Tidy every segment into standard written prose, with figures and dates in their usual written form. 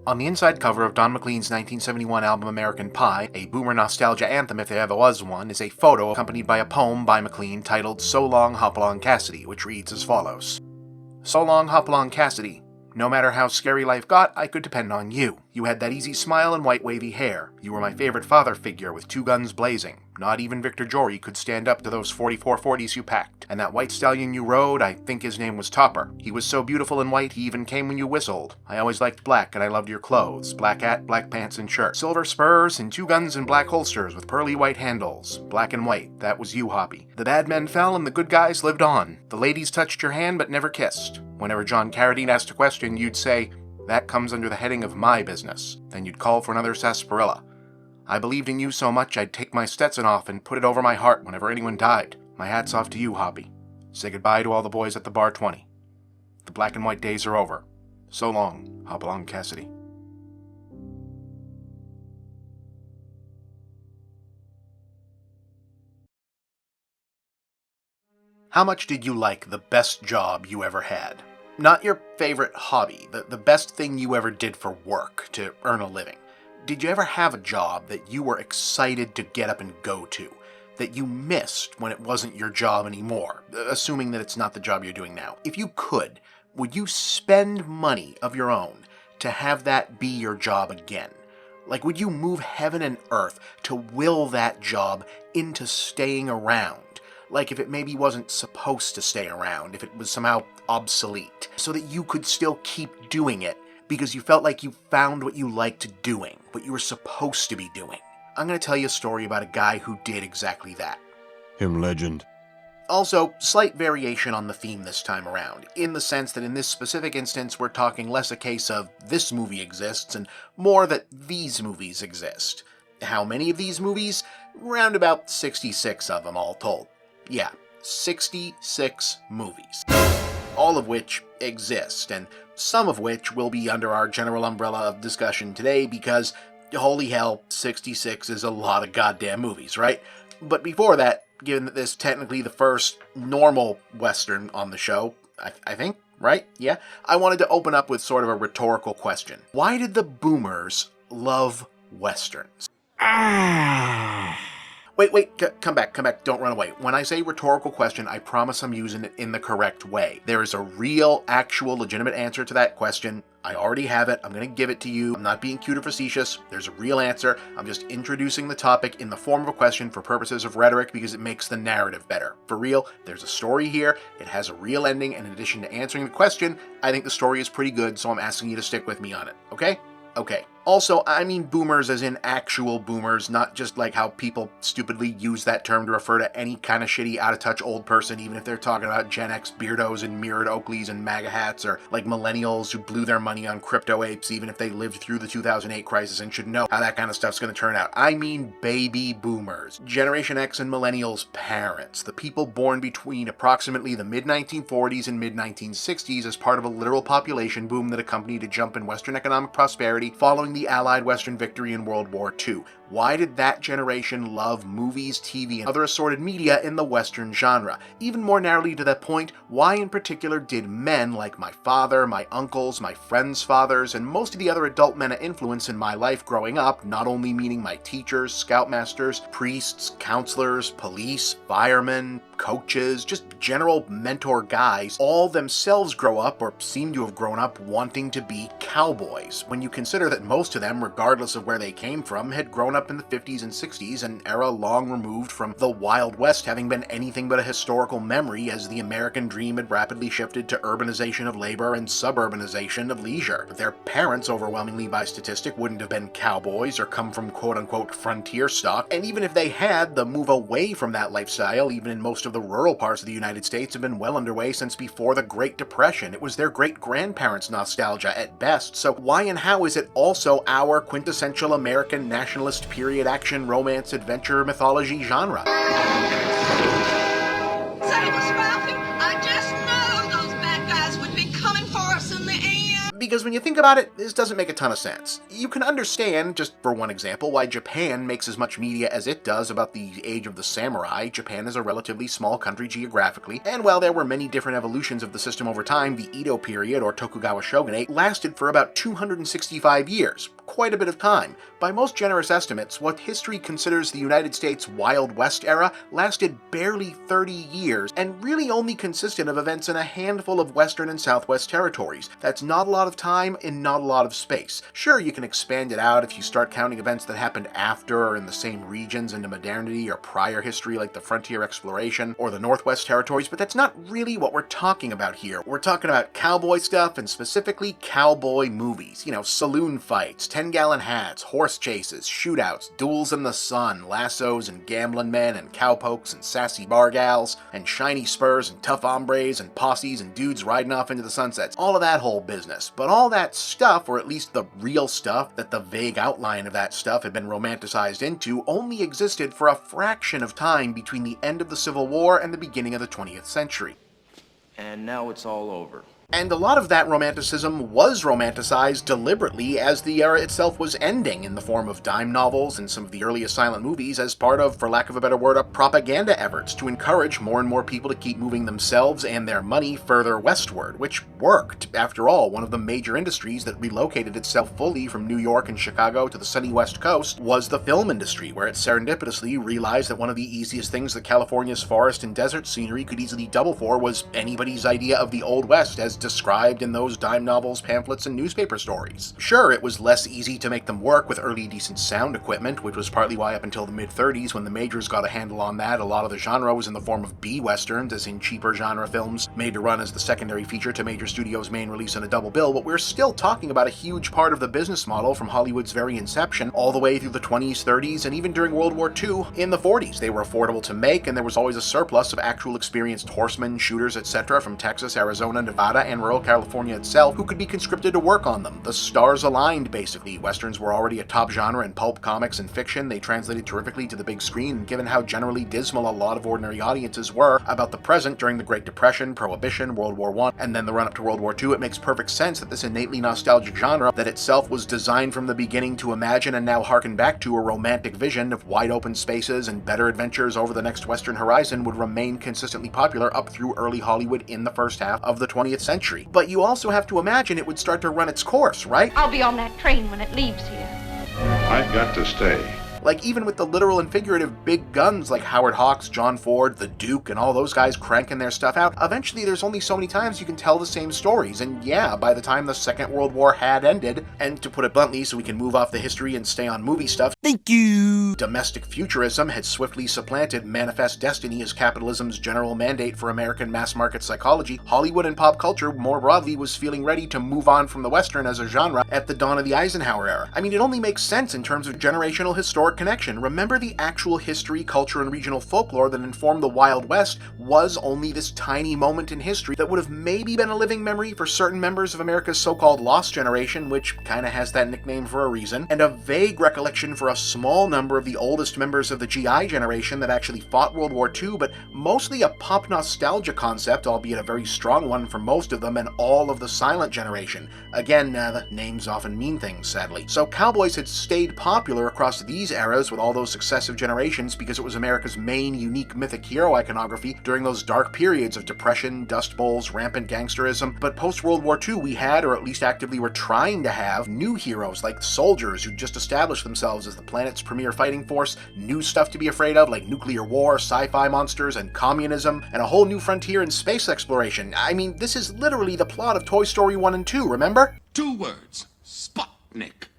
On the inside cover of Don McLean's 1971 album American Pie, a boomer nostalgia anthem if there ever was one, is a photo accompanied by a poem by McLean titled So Long, Hopalong Cassidy, which reads as follows. So long, Hopalong Cassidy. No matter how scary life got, I could depend on you. You had that easy smile and white wavy hair. You were my favorite father figure with two guns blazing. Not even Victor Jory could stand up to those 44-40s you packed. And that white stallion you rode, I think his name was Topper. He was so beautiful and white, he even came when you whistled. I always liked black, and I loved your clothes. Black hat, black pants and shirt. Silver spurs, and two guns and black holsters with pearly white handles. Black and white, that was you, Hoppy. The bad men fell and the good guys lived on. The ladies touched your hand but never kissed. Whenever John Carradine asked a question, you'd say, that comes under the heading of my business. Then you'd call for another sarsaparilla. I believed in you so much I'd take my Stetson off and put it over my heart whenever anyone died. My hat's off to you, Hoppy. Say goodbye to all the boys at the bar 20. The black and white days are over. So long, Hopalong Cassidy. How much did you like the best job you ever had? Not your favorite hobby, the best thing you ever did for work to earn a living. Did you ever have a job that you were excited to get up and go to, that you missed when it wasn't your job anymore, assuming that it's not the job you're doing now? If you could, would you spend money of your own to have that be your job again? Like, would you move heaven and earth to will that job into staying around? Like if it maybe wasn't supposed to stay around, if it was somehow obsolete, so that you could still keep doing it because you felt like you found what you liked doing, what you were supposed to be doing. I'm going to tell you a story about a guy who did exactly that. Him legend. Also, slight variation on the theme this time around, in the sense that in this specific instance we're talking less a case of this movie exists and more that these movies exist. How many of these movies? Round about 66 of them all told. Yeah, 66 movies. All of which exist, and some of which will be under our general umbrella of discussion today because, holy hell, 66 is a lot of goddamn movies, right? But before that, given that this is technically the first normal Western on the show, I think, right? Yeah? I wanted to open up with sort of a rhetorical question. Why did the boomers love Westerns? Wait, come back, don't run away. When I say rhetorical question, I promise I'm using it in the correct way. There is a real, actual, legitimate answer to that question. I already have it. I'm going to give it to you. I'm not being cute or facetious. There's a real answer. I'm just introducing the topic in the form of a question for purposes of rhetoric because it makes the narrative better. For real, there's a story here. It has a real ending, and in addition to answering the question, I think the story is pretty good, so I'm asking you to stick with me on it, okay? Okay. Also, I mean boomers as in actual boomers, not just like how people stupidly use that term to refer to any kind of shitty, out-of-touch old person, even if they're talking about Gen X beardos and mirrored Oakleys and MAGA hats, or like millennials who blew their money on crypto apes even if they lived through the 2008 crisis and should know how that kind of stuff's going to turn out. I mean baby boomers. Generation X and millennials' parents. The people born between approximately the mid-1940s and mid-1960s as part of a literal population boom that accompanied a jump in Western economic prosperity following the Allied Western victory in World War II. Why did that generation love movies, TV, and other assorted media in the Western genre? Even more narrowly to that point, why in particular did men like my father, my uncles, my friends' fathers, and most of the other adult men of influence in my life growing up, not only meaning my teachers, scoutmasters, priests, counselors, police, firemen, coaches, just general mentor guys, all themselves grow up or seem to have grown up wanting to be cowboys, when you consider that most of them, regardless of where they came from, had grown up in the 50s and 60s, an era long removed from the Wild West having been anything but a historical memory as the American dream had rapidly shifted to urbanization of labor and suburbanization of leisure. But their parents, overwhelmingly by statistic, wouldn't have been cowboys or come from quote-unquote frontier stock, and even if they had, the move away from that lifestyle, even in most of the rural parts of the United States, had been well underway since before the Great Depression. It was their great-grandparents' nostalgia at best, so why and how is it also our quintessential American nationalist period action romance adventure mythology genre? Say, Miss Ralphie, I just know those bad guys would be coming for us in the end. Because when you think about it, this doesn't make a ton of sense. You can understand, just for one example, why Japan makes as much media as it does about the age of the samurai. Japan is a relatively small country geographically, and while there were many different evolutions of the system over time, the Edo period, or Tokugawa shogunate, lasted for about 265 years. Quite a bit of time. By most generous estimates, what history considers the United States Wild West era lasted barely 30 years, and really only consisted of events in a handful of Western and Southwest territories. That's not a lot of time and not a lot of space. Sure, you can expand it out if you start counting events that happened after or in the same regions into modernity or prior history like the frontier exploration or the Northwest territories, but that's not really what we're talking about here. We're talking about cowboy stuff, and specifically cowboy movies. Saloon fights, 10-gallon hats, horse chases, shootouts, duels in the sun, lassos and gambling men and cowpokes and sassy bar gals, and shiny spurs and tough hombres and posses and dudes riding off into the sunsets. All of that whole business. But all that stuff, or at least the real stuff that the vague outline of that stuff had been romanticized into, only existed for a fraction of time between the end of the Civil War and the beginning of the 20th century. And now it's all over. And a lot of that romanticism was romanticized deliberately as the era itself was ending, in the form of dime novels and some of the earliest silent movies, as part of, for lack of a better word, propaganda efforts to encourage more and more people to keep moving themselves and their money further westward, which worked. After all, one of the major industries that relocated itself fully from New York and Chicago to the sunny West Coast was the film industry, where it serendipitously realized that one of the easiest things that California's forest and desert scenery could easily double for was anybody's idea of the Old West as described in those dime novels, pamphlets, and newspaper stories. Sure, it was less easy to make them work with early decent sound equipment, which was partly why up until the mid-30s, when the majors got a handle on that, a lot of the genre was in the form of B-westerns, as in cheaper genre films made to run as the secondary feature to major studios' main release on a double bill, but we're still talking about a huge part of the business model from Hollywood's very inception, all the way through the 20s, 30s, and even during World War II in the 40s. They were affordable to make, and there was always a surplus of actual experienced horsemen, shooters, etc. from Texas, Arizona, Nevada, and rural California itself who could be conscripted to work on them. The stars aligned, basically. Westerns were already a top genre in pulp, comics, and fiction. They translated terrifically to the big screen, and given how generally dismal a lot of ordinary audiences were about the present during the Great Depression, Prohibition, World War I, and then the run-up to World War II, it makes perfect sense that this innately nostalgic genre that itself was designed from the beginning to imagine and now harken back to a romantic vision of wide open spaces and better adventures over the next Western horizon would remain consistently popular up through early Hollywood in the first half of the 20th century. But you also have to imagine it would start to run its course, right? I'll be on that train when it leaves here. I've got to stay. Like, even with the literal and figurative big guns like Howard Hawks, John Ford, the Duke, and all those guys cranking their stuff out, eventually there's only so many times you can tell the same stories, and yeah, by the time the Second World War had ended, and to put it bluntly so we can move off the history and stay on movie stuff, thank you! Domestic futurism had swiftly supplanted manifest destiny as capitalism's general mandate for American mass-market psychology. Hollywood and pop culture, more broadly, was feeling ready to move on from the Western as a genre at the dawn of the Eisenhower era. I mean, it only makes sense in terms of generational historic connection. Remember, the actual history, culture, and regional folklore that informed the Wild West was only this tiny moment in history that would have maybe been a living memory for certain members of America's so-called lost generation, which kinda has that nickname for a reason, and a vague recollection for a small number of the oldest members of the GI generation that actually fought World War II, but mostly a pop nostalgia concept, albeit a very strong one for most of them, and all of the silent generation. Again, the names often mean things, sadly. So cowboys had stayed popular across these eras with all those successive generations because it was America's main unique mythic hero iconography during those dark periods of depression, dust bowls, rampant gangsterism. But post-World War II, we had, or at least actively were trying to have, new heroes like soldiers who just established themselves as the planet's premier fighting force, new stuff to be afraid of like nuclear war, sci-fi monsters, and communism, and a whole new frontier in space exploration. I mean, this is literally the plot of Toy Story 1 and 2, remember? 2 words. Sputnik.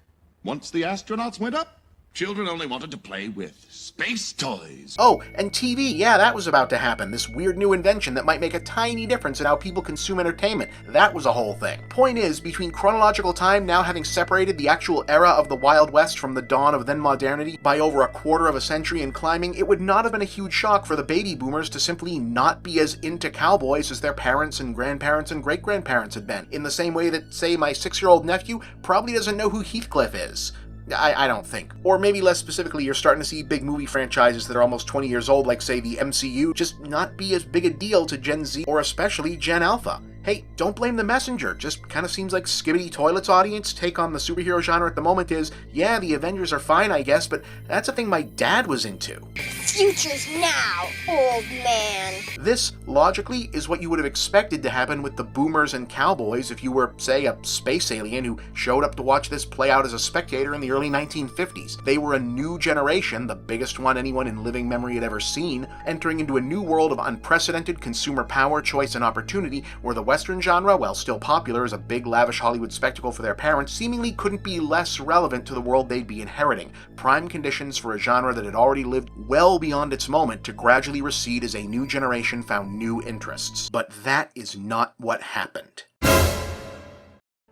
Once the astronauts went up, children only wanted to play with space toys. Oh, and TV, yeah, that was about to happen. This weird new invention that might make a tiny difference in how people consume entertainment. That was a whole thing. Point is, between chronological time now having separated the actual era of the Wild West from the dawn of then modernity by over a quarter of a century and climbing, it would not have been a huge shock for the baby boomers to simply not be as into cowboys as their parents and grandparents and great-grandparents had been, in the same way that, say, my 6-year-old nephew probably doesn't know who Heathcliff is. I don't think. Or maybe less specifically, you're starting to see big movie franchises that are almost 20 years old, like say the MCU, just not be as big a deal to Gen Z or especially Gen Alpha. Hey, don't blame the messenger. Just kind of seems like Skibbity Toilet's audience take on the superhero genre at the moment is, yeah, the Avengers are fine, I guess, but that's a thing my dad was into. Future's now, old man. This, logically, is what you would have expected to happen with the boomers and cowboys if you were, say, a space alien who showed up to watch this play out as a spectator in the early 1950s. They were a new generation, the biggest one anyone in living memory had ever seen, entering into a new world of unprecedented consumer power, choice, and opportunity where the Western genre, while still popular as a big lavish Hollywood spectacle for their parents, seemingly couldn't be less relevant to the world they'd be inheriting. Prime conditions for a genre that had already lived well beyond its moment to gradually recede as a new generation found new interests. But that is not what happened.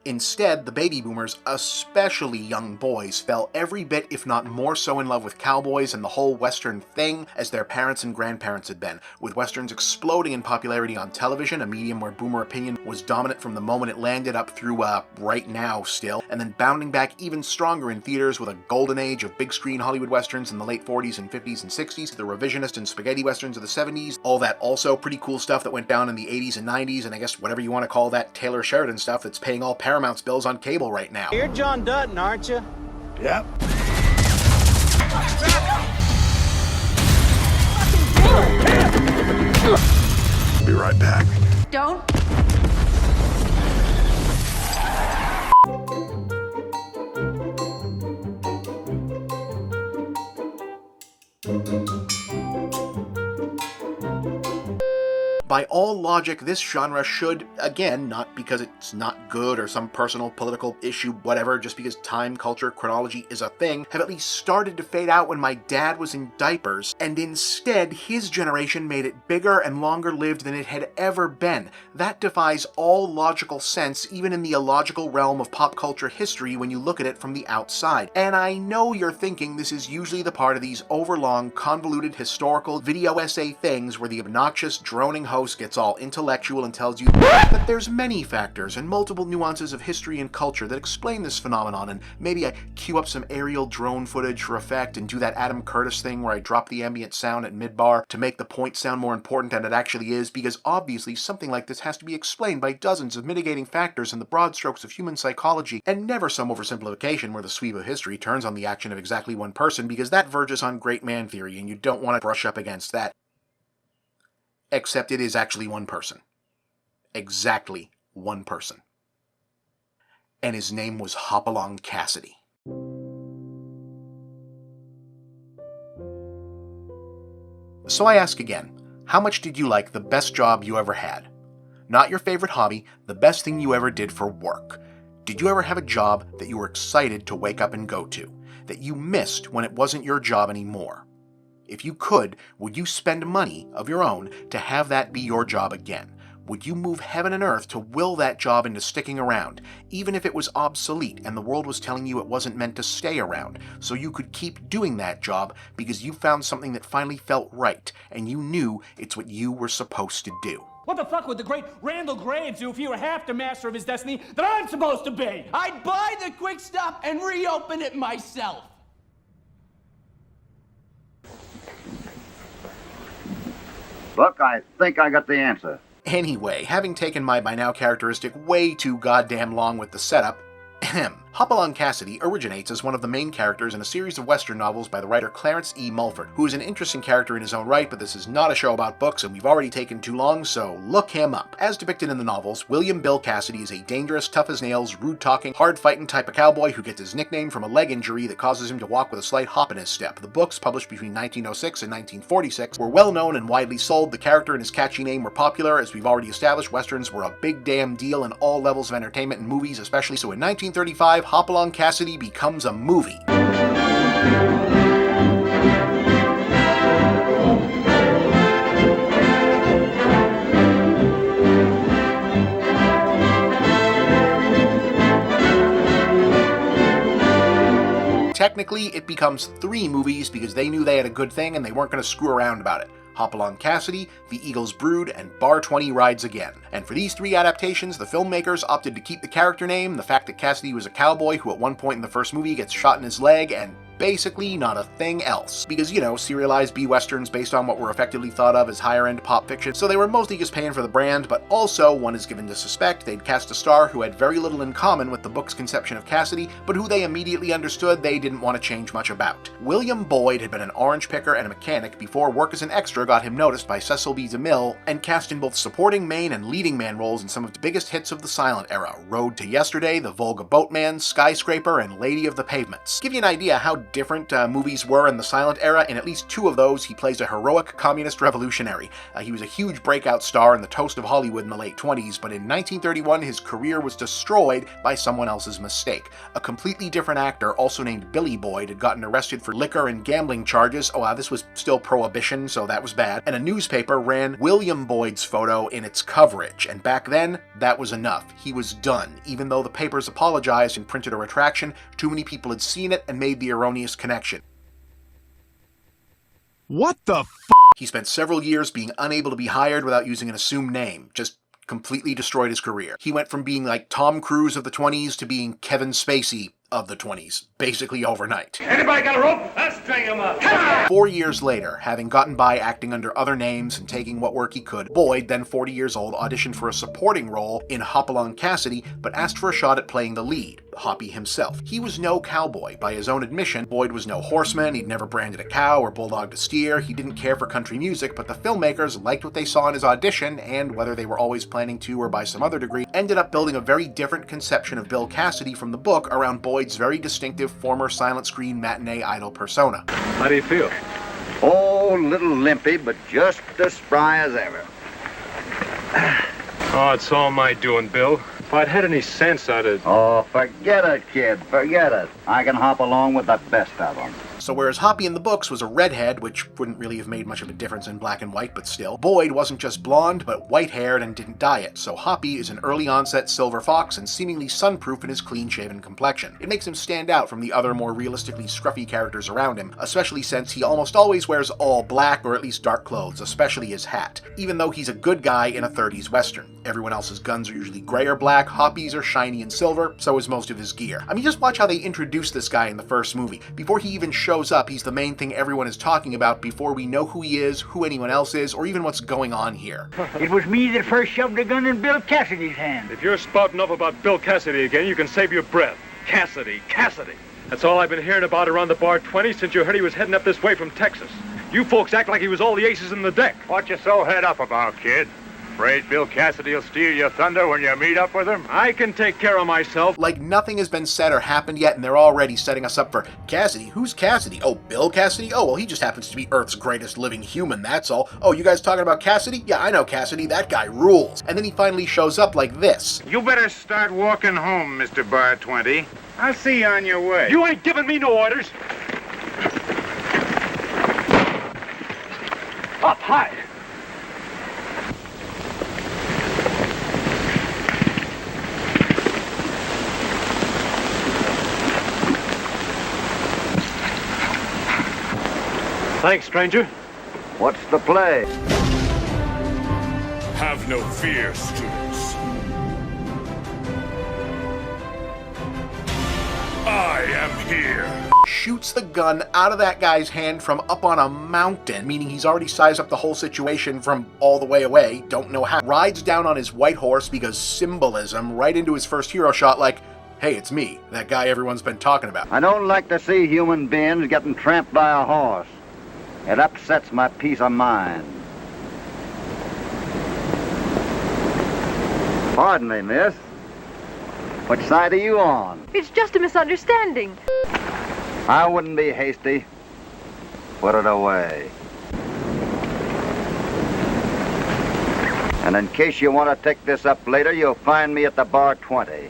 Instead, the baby boomers, especially young boys, fell every bit, if not more so, in love with cowboys and the whole Western thing as their parents and grandparents had been, with Westerns exploding in popularity on television, a medium where boomer opinion was dominant from the moment it landed up through, right now still, and then bounding back even stronger in theaters with a golden age of big-screen Hollywood Westerns in the late 40s and 50s and 60s, the revisionist and spaghetti Westerns of the 70s, all that also pretty cool stuff that went down in the 80s and 90s, and I guess whatever you want to call that Taylor Sheridan stuff that's paying all Paramount's bills on cable right now. You're John Dutton, aren't you? Yep. Be right back. Don't. By all logic, this genre should, again, not because it's not good or some personal political issue, whatever, just because time, culture, chronology is a thing, have at least started to fade out when my dad was in diapers, and instead, his generation made it bigger and longer lived than it had ever been. That defies all logical sense, even in the illogical realm of pop culture history when you look at it from the outside. And I know you're thinking this is usually the part of these overlong, convoluted, historical video essay things where the obnoxious, droning host gets all intellectual and tells you that there's many factors and multiple nuances of history and culture that explain this phenomenon, and maybe I cue up some aerial drone footage for effect and do that Adam Curtis thing where I drop the ambient sound at mid-bar to make the point sound more important than it actually is, because obviously something like this has to be explained by dozens of mitigating factors in the broad strokes of human psychology, and never some oversimplification where the sweep of history turns on the action of exactly one person, because that verges on great man theory and you don't want to brush up against that. Except it is actually one person. Exactly one person. And his name was Hopalong Cassidy. So I ask again, how much did you like the best job you ever had? Not your favorite hobby, the best thing you ever did for work. Did you ever have a job that you were excited to wake up and go to, that you missed when it wasn't your job anymore? If you could, would you spend money of your own to have that be your job again? Would you move heaven and earth to will that job into sticking around, even if it was obsolete and the world was telling you it wasn't meant to stay around, so you could keep doing that job because you found something that finally felt right, and you knew it's what you were supposed to do? What the fuck would the great Randall Graves do if he were half the master of his destiny that I'm supposed to be? I'd buy the quick stop and reopen it myself. Look, I think I got the answer. Anyway, having taken my by now characteristic way too goddamn long with the setup, Hopalong Cassidy originates as one of the main characters in a series of Western novels by the writer Clarence E. Mulford, who is an interesting character in his own right, but this is not a show about books and we've already taken too long, so look him up. As depicted in the novels, William Bill Cassidy is a dangerous, tough-as-nails, rude-talking, hard-fighting type of cowboy who gets his nickname from a leg injury that causes him to walk with a slight hop in his step. The books, published between 1906 and 1946, were well-known and widely sold. The character and his catchy name were popular. As we've already established, Westerns were a big damn deal in all levels of entertainment and movies especially, so in 1935, Hopalong Cassidy becomes a movie. Technically, it becomes 3 movies because they knew they had a good thing and they weren't going to screw around about it. Hopalong Cassidy, The Eagle's Brood, and Bar 20 Rides Again. And for these 3 adaptations, the filmmakers opted to keep the character name, the fact that Cassidy was a cowboy who at one point in the first movie gets shot in his leg, and basically not a thing else. Because, you know, serialized B-westerns based on what were effectively thought of as higher-end pop fiction, so they were mostly just paying for the brand, but also, one is given to suspect, they'd cast a star who had very little in common with the book's conception of Cassidy, but who they immediately understood they didn't want to change much about. William Boyd had been an orange picker and a mechanic before work as an extra got him noticed by Cecil B. DeMille, and cast in both supporting main and leading man roles in some of the biggest hits of the silent era: Road to Yesterday, The Volga Boatman, Skyscraper, and Lady of the Pavements. Give you an idea how different movies were in the silent era, in at least two of those he plays a heroic communist revolutionary. He was a huge breakout star and the toast of Hollywood in the late 20s, but in 1931 his career was destroyed by someone else's mistake. A completely different actor, also named Billy Boyd, had gotten arrested for liquor and gambling charges. This was still Prohibition, so that was bad. And a newspaper ran William Boyd's photo in its coverage, and back then, that was enough. He was done. Even though the papers apologized and printed a retraction, too many people had seen it and made the erroneous connection. What the f***? He spent several years being unable to be hired without using an assumed name. Just completely destroyed his career. He went from being like Tom Cruise of the 20s to being Kevin Spacey of the 20s, basically overnight. Anybody got a rope? I'll string him up. 4 years later, having gotten by acting under other names and taking what work he could, Boyd, then 40 years old, auditioned for a supporting role in Hopalong Cassidy, but asked for a shot at playing the lead, Hoppy himself. He was no cowboy. By his own admission, Boyd was no horseman, he'd never branded a cow or bulldogged a steer, he didn't care for country music, but the filmmakers liked what they saw in his audition, and whether they were always planning to or by some other degree, ended up building a very different conception of Bill Cassidy from the book around Boyd's very distinctive former silent screen matinee idol persona. How do you feel? Oh, little limpy, but just as spry as ever. Oh, it's all my doing, Bill. If I'd had any sense, I'd have... Oh, forget it, kid, forget it. I can hop along with the best of them. So whereas Hoppy in the books was a redhead, which wouldn't really have made much of a difference in black and white, but still, Boyd wasn't just blonde, but white-haired and didn't dye it, so Hoppy is an early-onset silver fox and seemingly sunproof in his clean-shaven complexion. It makes him stand out from the other more realistically scruffy characters around him, especially since he almost always wears all black or at least dark clothes, especially his hat, even though he's a good guy in a 30s western. Everyone else's guns are usually gray or black, Hoppy's are shiny and silver, so is most of his gear. I mean, just watch how they introduce this guy in the first movie. Before he even shows up, he's the main thing everyone is talking about before we know who he is, who anyone else is, or even what's going on here. It was me that first shoved a gun in Bill Cassidy's hand. If you're spouting off about Bill Cassidy again, you can save your breath. Cassidy. That's all I've been hearing about around the Bar 20 since you heard he was heading up this way from Texas. You folks act like he was all the aces in the deck. What you so head up about, kid? Afraid Bill Cassidy will steal your thunder when you meet up with him? I can take care of myself. Like nothing has been said or happened yet, and they're already setting us up for Cassidy. Who's Cassidy? Oh, Bill Cassidy? Oh, well, he just happens to be Earth's greatest living human, that's all. Oh, you guys talking about Cassidy? Yeah, I know Cassidy. That guy rules. And then he finally shows up like this. You better start walking home, Mr. Bar 20. I'll see you on your way. You ain't giving me no orders. Up high. Thanks, stranger. What's the play? Have no fear, students. I am here. Shoots the gun out of that guy's hand from up on a mountain, meaning he's already sized up the whole situation from all the way away, don't know how. Rides down on his white horse because symbolism, right into his first hero shot like, hey, it's me, that guy everyone's been talking about. I don't like to see human beings getting tramped by a horse. It upsets my peace of mind. Pardon me, miss. Which side are you on? It's just a misunderstanding. I wouldn't be hasty. Put it away. And in case you want to take this up later, you'll find me at the Bar 20.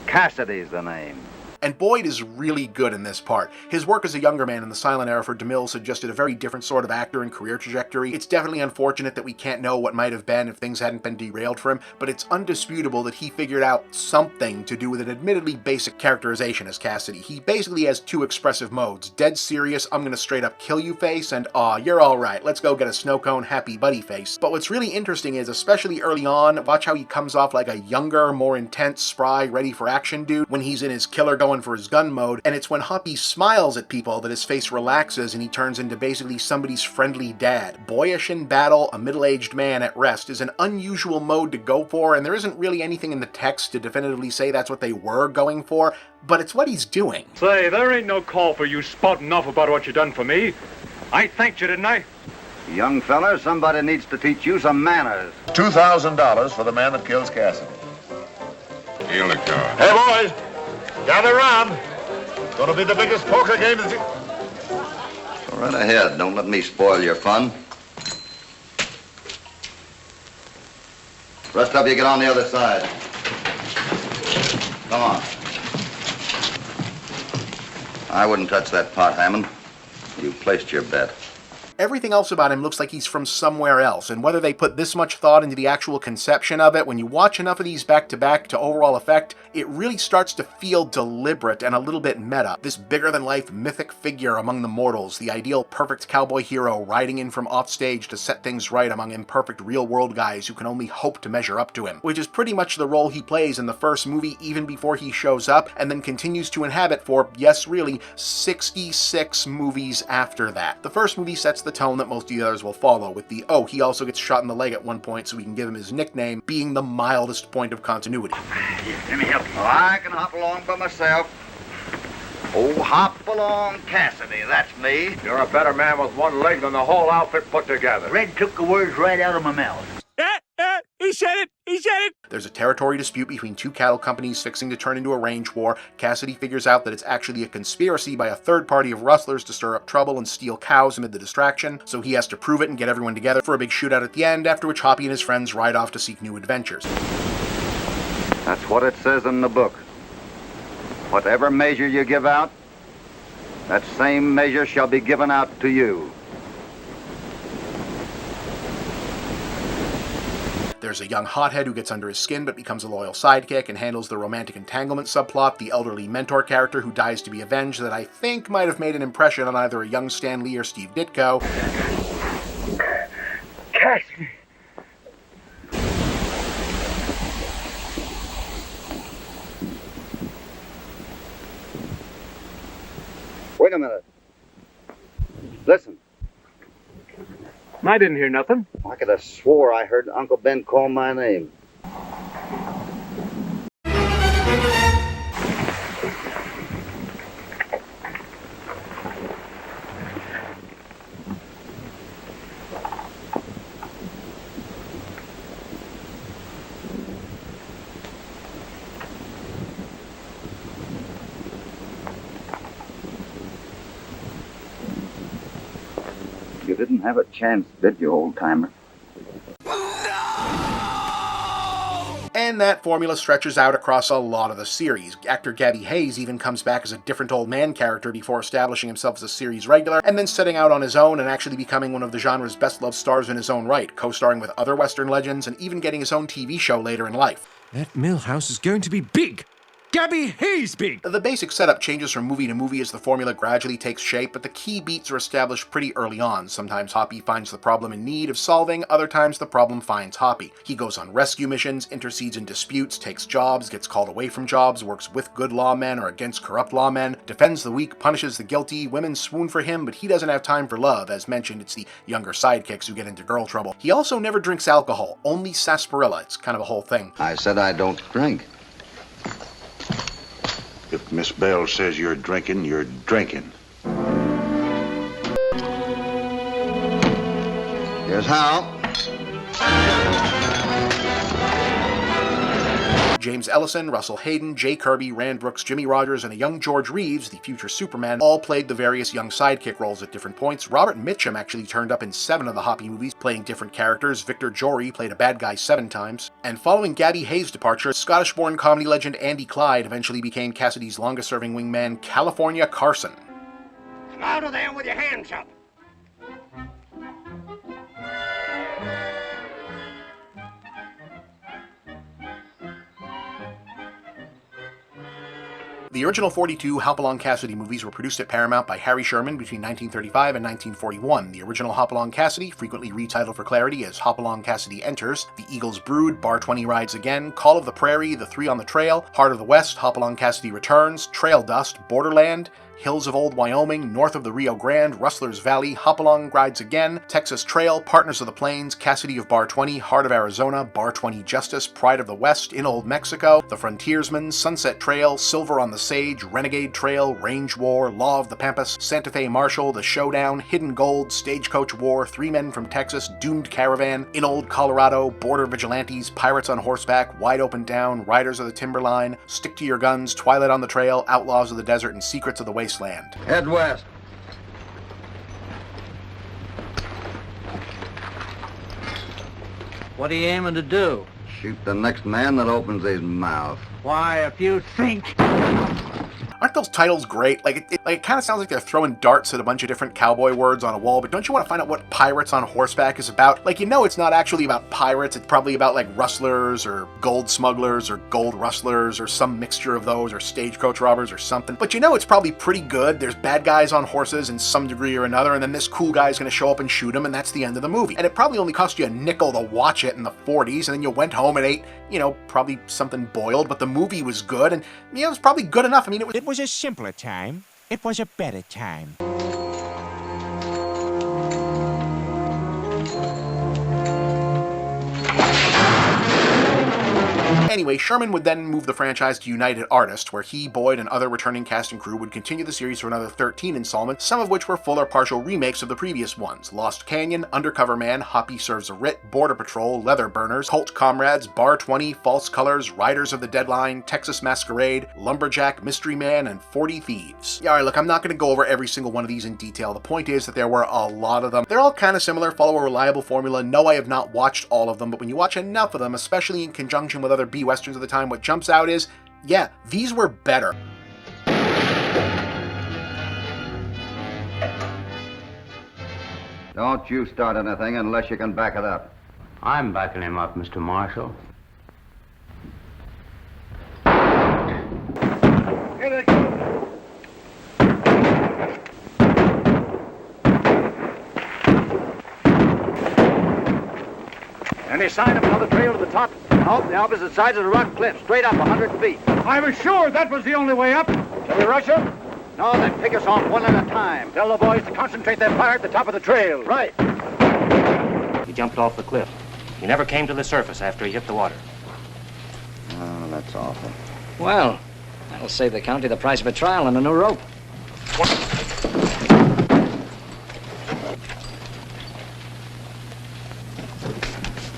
Cassidy's the name. And Boyd is really good in this part. His work as a younger man in the silent era for DeMille suggested a very different sort of actor and career trajectory. It's definitely unfortunate that we can't know what might have been if things hadn't been derailed for him, but it's undisputable that he figured out something to do with an admittedly basic characterization as Cassidy. He basically has two expressive modes: dead serious, I'm gonna straight up kill you face, and aw, you're alright, let's go get a snow cone happy buddy face. But what's really interesting is, especially early on, watch how he comes off like a younger, more intense, spry, ready for action dude when he's in his killer going for his gun mode, and it's when Hoppy smiles at people that his face relaxes and he turns into basically somebody's friendly dad. Boyish in battle, a middle-aged man at rest is an unusual mode to go for, and there isn't really anything in the text to definitively say that's what they were going for, but it's what he's doing. Say, there ain't no call for you spouting off about what you done for me. I thanked you, didn't I? Young fella, somebody needs to teach you some manners. $2,000 for the man that kills Cassidy. He'll look good. Hey, boys, gather round. It's going to be the biggest poker game that's... Go right ahead. Don't let me spoil your fun. Rest of you get on the other side. Come on. I wouldn't touch that pot, Hammond. You placed your bet. Everything else about him looks like he's from somewhere else, and whether they put this much thought into the actual conception of it, when you watch enough of these back-to-back to overall effect, it really starts to feel deliberate and a little bit meta. This bigger-than-life mythic figure among the mortals, the ideal perfect cowboy hero riding in from offstage to set things right among imperfect real-world guys who can only hope to measure up to him, which is pretty much the role he plays in the first movie even before he shows up, and then continues to inhabit for, yes really, 66 movies after that. The first movie sets the tone that most of the others will follow, with the, oh, he also gets shot in the leg at one point so we can give him his nickname, being the mildest point of continuity. Let me help you. Oh, I can hop along by myself. Oh, Hopalong Cassidy, that's me. You're a better man with one leg than the whole outfit put together. Red took the words right out of my mouth. He said it! He said it! There's a territory dispute between two cattle companies fixing to turn into a range war. Cassidy figures out that it's actually a conspiracy by a third party of rustlers to stir up trouble and steal cows amid the distraction, so he has to prove it and get everyone together for a big shootout at the end, after which Hoppy and his friends ride off to seek new adventures. That's what it says in the book. Whatever measure you give out, that same measure shall be given out to you. There's a young hothead who gets under his skin but becomes a loyal sidekick and handles the romantic entanglement subplot, the elderly mentor character who dies to be avenged that I think might have made an impression on either a young Stan Lee or Steve Ditko. Cassidy. Wait a minute. Listen. I didn't hear nothing. I could have swore I heard Uncle Ben call my name. You didn't have a chance, did you, old-timer? And that formula stretches out across a lot of the series. Actor Gabby Hayes even comes back as a different old man character before establishing himself as a series regular, and then setting out on his own and actually becoming one of the genre's best-loved stars in his own right, co-starring with other Western legends and even getting his own TV show later in life. That millhouse is going to be big! Gabby Hayes big! The basic setup changes from movie to movie as the formula gradually takes shape, but the key beats are established pretty early on. Sometimes Hoppy finds the problem in need of solving, other times the problem finds Hoppy. He goes on rescue missions, intercedes in disputes, takes jobs, gets called away from jobs, works with good lawmen or against corrupt lawmen, defends the weak, punishes the guilty, women swoon for him, but he doesn't have time for love. As mentioned, it's the younger sidekicks who get into girl trouble. He also never drinks alcohol, only sarsaparilla. It's kind of a whole thing. I said I don't drink. If Miss Bell says you're drinking, you're drinking. Here's how. James Ellison, Russell Hayden, Jay Kirby, Rand Brooks, Jimmy Rogers, and a young George Reeves, the future Superman, all played the various young sidekick roles at different points. Robert Mitchum actually turned up in 7 of the Hoppy movies, playing different characters. Victor Jory played a bad guy 7 times. And following Gabby Hayes' departure, Scottish-born comedy legend Andy Clyde eventually became Cassidy's longest-serving wingman, California Carson. Come out of there with your hands up. The original 42 Hopalong Cassidy movies were produced at Paramount by Harry Sherman between 1935 and 1941. The original Hopalong Cassidy, frequently retitled for clarity as Hopalong Cassidy Enters, The Eagle's Brood, Bar 20 Rides Again, Call of the Prairie, The Three on the Trail, Heart of the West, Hopalong Cassidy Returns, Trail Dust, Borderland, Hills of Old Wyoming, North of the Rio Grande, Rustler's Valley, Hopalong Rides Again, Texas Trail, Partners of the Plains, Cassidy of Bar 20, Heart of Arizona, Bar 20 Justice, Pride of the West, In Old Mexico, The Frontiersman, Sunset Trail, Silver on the Sage, Renegade Trail, Range War, Law of the Pampas, Santa Fe Marshal, The Showdown, Hidden Gold, Stagecoach War, Three Men from Texas, Doomed Caravan, In Old Colorado, Border Vigilantes, Pirates on Horseback, Wide Open Down, Riders of the Timberline, Stick to Your Guns, Twilight on the Trail, Outlaws of the Desert, and Secrets of the Wasteland. Head west. What are you aiming to do? Shoot the next man that opens his mouth. Why, if you think... Aren't those titles great? It kind of sounds like they're throwing darts at a bunch of different cowboy words on a wall, but don't you want to find out what Pirates on Horseback is about? It's not actually about pirates, it's probably about rustlers or gold smugglers or gold rustlers or some mixture of those or stagecoach robbers or something. But it's probably pretty good. There's bad guys on horses in some degree or another, and then this cool guy's going to show up and shoot them, and that's the end of the movie. And it probably only cost you a nickel to watch it in the 40s, and then you went home and ate, probably something boiled, but the movie was good, and it was probably good enough. It was a simpler time. It was a better time. Anyway, Sherman would then move the franchise to United Artists, where he, Boyd, and other returning cast and crew would continue the series for another 13 installments, some of which were full or partial remakes of the previous ones: Lost Canyon, Undercover Man, Hoppy Serves a Writ, Border Patrol, Leather Burners, Colt Comrades, Bar 20, False Colors, Riders of the Deadline, Texas Masquerade, Lumberjack, Mystery Man, and 40 Thieves. Yeah, alright, look, I'm not going to go over every single one of these in detail. The point is that there were a lot of them. They're all kind of similar, follow a reliable formula. No, I have not watched all of them, but when you watch enough of them, especially in conjunction with other B-Westerns of the time, what jumps out is, yeah, these were better. Don't you start anything unless you can back it up. I'm backing him up, Mr. Marshal. Here they go. Any sign of another trail to the top? No, the opposite sides of the rock cliff, straight up 100 feet. I was sure that was the only way up. Shall we rush them? No, then pick us off one at a time. Tell the boys to concentrate their fire at the top of the trail. Right. He jumped off the cliff. He never came to the surface after he hit the water. Oh, that's awful. Well, that'll save the county the price of a trial and a new rope.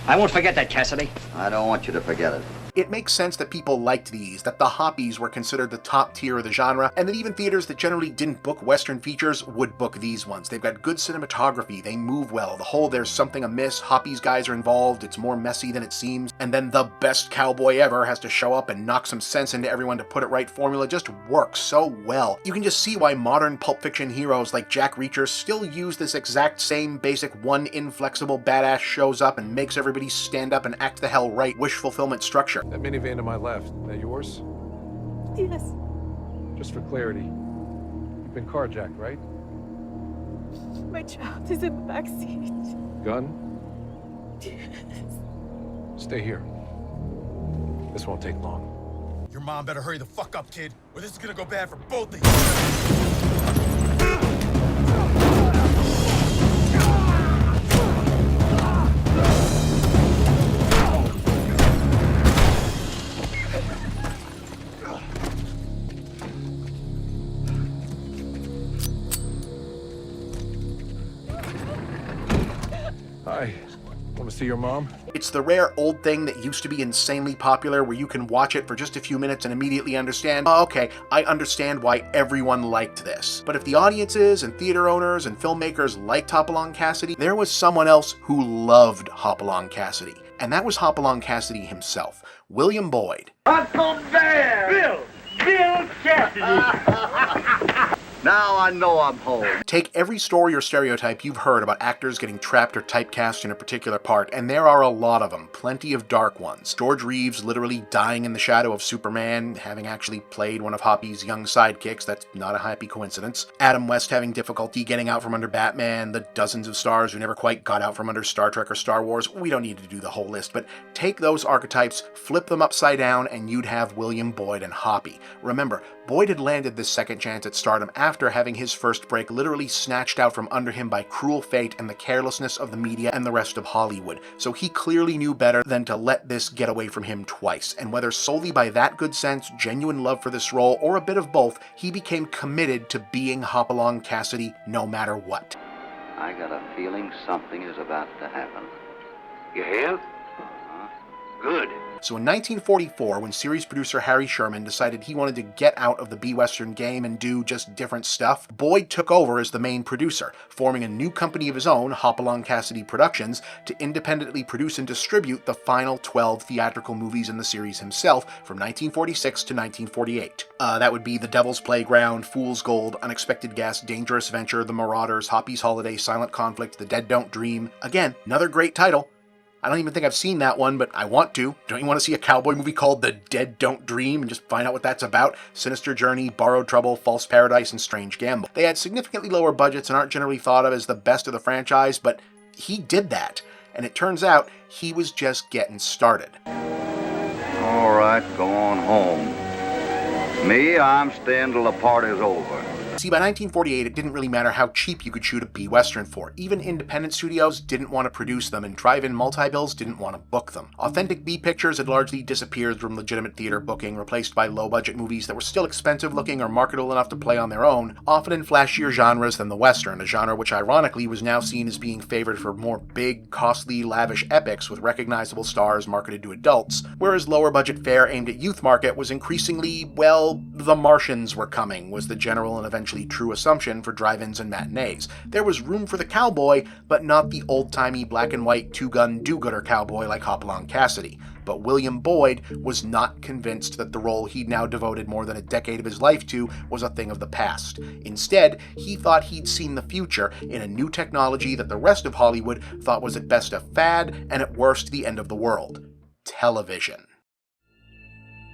I won't forget that, Cassidy. I don't want you to forget it. It makes sense that people liked these, that the Hoppies were considered the top tier of the genre, and that even theaters that generally didn't book Western features would book these ones. They've got good cinematography, they move well, the whole there's something amiss, Hoppy's guys are involved, it's more messy than it seems, and then the best cowboy ever has to show up and knock some sense into everyone to put it right formula just works so well. You can just see why modern Pulp Fiction heroes like Jack Reacher still use this exact same basic one inflexible badass shows up and makes everybody stand up and act the hell right wish fulfillment structure. That minivan to my left, that yours? Yes. Just for clarity, you've been carjacked, right? My child is in the back seat. Gun? Stay here. This won't take long. Your mom better hurry the fuck up, kid, or this is gonna go bad for both of you. Hi. Want to see your mom? It's the rare old thing that used to be insanely popular where you can watch it for just a few minutes and immediately understand, oh, okay, I understand why everyone liked this. But if the audiences and theater owners and filmmakers liked Hopalong Cassidy, there was someone else who loved Hopalong Cassidy. And that was Hopalong Cassidy himself, William Boyd. Uncle Bear! Bill Cassidy! Now I know I'm home. Take every story or stereotype you've heard about actors getting trapped or typecast in a particular part, and there are a lot of them, plenty of dark ones. George Reeves literally dying in the shadow of Superman, having actually played one of Hoppy's young sidekicks, that's not a happy coincidence. Adam West having difficulty getting out from under Batman, the dozens of stars who never quite got out from under Star Trek or Star Wars. We don't need to do the whole list, but take those archetypes, flip them upside down, and you'd have William Boyd and Hoppy. Remember, Boyd had landed this second chance at stardom after having his first break literally snatched out from under him by cruel fate and the carelessness of the media and the rest of Hollywood, so he clearly knew better than to let this get away from him twice, and whether solely by that good sense, genuine love for this role, or a bit of both, he became committed to being Hopalong Cassidy no matter what. I got a feeling something is about to happen. You have? Good. So in 1944, when series producer Harry Sherman decided he wanted to get out of the B-Western game and do just different stuff, Boyd took over as the main producer, forming a new company of his own, Hopalong Cassidy Productions, to independently produce and distribute the final 12 theatrical movies in the series himself from 1946 to 1948. That would be The Devil's Playground, Fool's Gold, Unexpected Guest, Dangerous Venture, The Marauders, Hoppy's Holiday, Silent Conflict, The Dead Don't Dream. Again, another great title. I don't even think I've seen that one, but I want to. Don't you want to see a cowboy movie called The Dead Don't Dream and just find out what that's about? Sinister Journey, Borrowed Trouble, False Paradise, and Strange Gamble. They had significantly lower budgets and aren't generally thought of as the best of the franchise, but he did that. And it turns out he was just getting started. All right, go on home. Me, I'm staying till the party's over. See, by 1948, it didn't really matter how cheap you could shoot a B-Western for. Even independent studios didn't want to produce them, and drive-in multi-bills didn't want to book them. Authentic B-pictures had largely disappeared from legitimate theater booking, replaced by low-budget movies that were still expensive-looking or marketable enough to play on their own, often in flashier genres than the Western, a genre which ironically was now seen as being favored for more big, costly, lavish epics with recognizable stars marketed to adults, whereas lower-budget fare aimed at youth market was increasingly, well, the Martians were coming, was the general and eventually true assumption for drive-ins and matinees. There was room for the cowboy, but not the old-timey black-and-white two-gun do-gooder cowboy like Hopalong Cassidy. But William Boyd was not convinced that the role he'd now devoted more than a decade of his life to was a thing of the past. Instead, he thought he'd seen the future in a new technology that the rest of Hollywood thought was at best a fad and at worst the end of the world: television.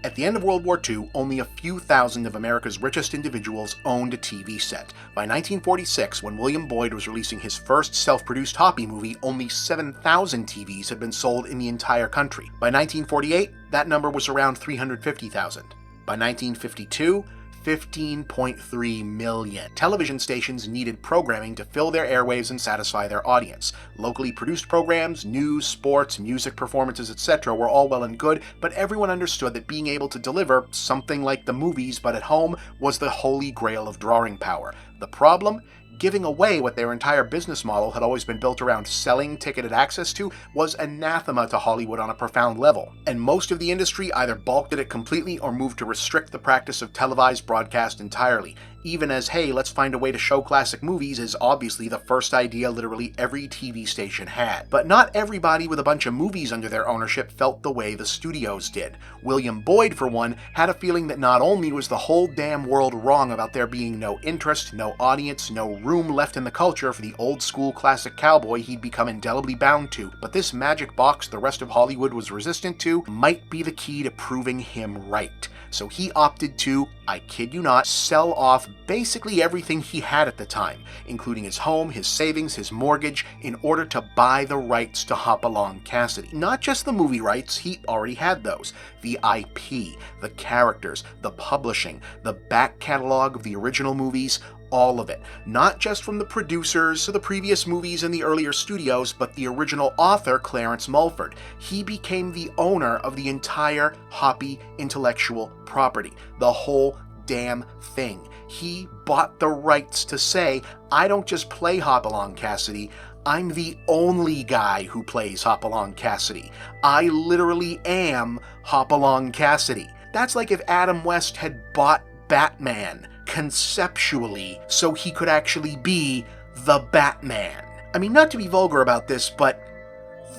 At the end of World War II, only a few thousand of America's richest individuals owned a TV set. By 1946, when William Boyd was releasing his first self-produced Hoppy movie, only 7,000 TVs had been sold in the entire country. By 1948, that number was around 350,000. By 1952, 15.3 million. Television stations needed programming to fill their airwaves and satisfy their audience. Locally produced programs, news, sports, music performances, etc. were all well and good, but everyone understood that being able to deliver something like the movies but at home was the holy grail of drawing power. The problem? Giving away what their entire business model had always been built around selling ticketed access to was anathema to Hollywood on a profound level, and most of the industry either balked at it completely or moved to restrict the practice of televised broadcast entirely. Even as, hey, let's find a way to show classic movies is obviously the first idea literally every TV station had. But not everybody with a bunch of movies under their ownership felt the way the studios did. William Boyd, for one, had a feeling that not only was the whole damn world wrong about there being no interest, no audience, no room left in the culture for the old-school classic cowboy he'd become indelibly bound to, but this magic box the rest of Hollywood was resistant to might be the key to proving him right. So he opted to, I kid you not, sell off basically everything he had at the time, including his home, his savings, his mortgage, in order to buy the rights to Hopalong Cassidy. Not just the movie rights, he already had those. The IP, the characters, the publishing, the back catalog of the original movies, all of it. Not just from the producers of the previous movies in the earlier studios, but the original author, Clarence Mulford. He became the owner of the entire Hoppy intellectual property. The whole damn thing. He bought the rights to say, I don't just play Hopalong Cassidy, I'm the only guy who plays Hopalong Cassidy. I literally am Hopalong Cassidy. That's like if Adam West had bought Batman conceptually so he could actually be the Batman. I mean, not to be vulgar about this, but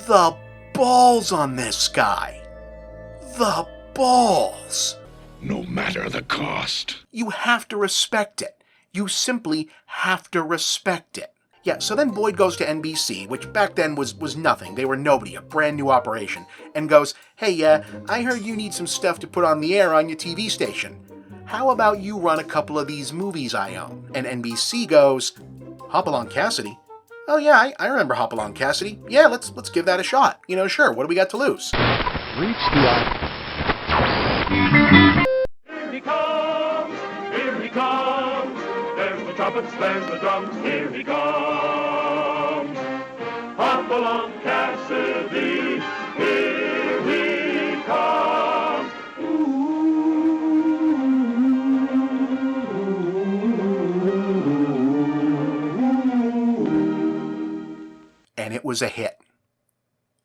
the balls on this guy. The balls. No matter the cost. You have to respect it. You simply have to respect it. Yeah, so then Boyd goes to NBC, which back then was nothing. They were nobody, a brand new operation, and goes, hey, I heard you need some stuff to put on the air on your TV station. How about you run a couple of these movies I own? And NBC goes, Hopalong Cassidy? Oh yeah, I remember Hopalong Cassidy. Yeah, let's give that a shot. You know, sure, what do we got to lose? Reach the Here he comes, here he comes. There's the trumpets, there's the drums, here he comes. Hopalong Cassidy, here he comes. And it was a hit.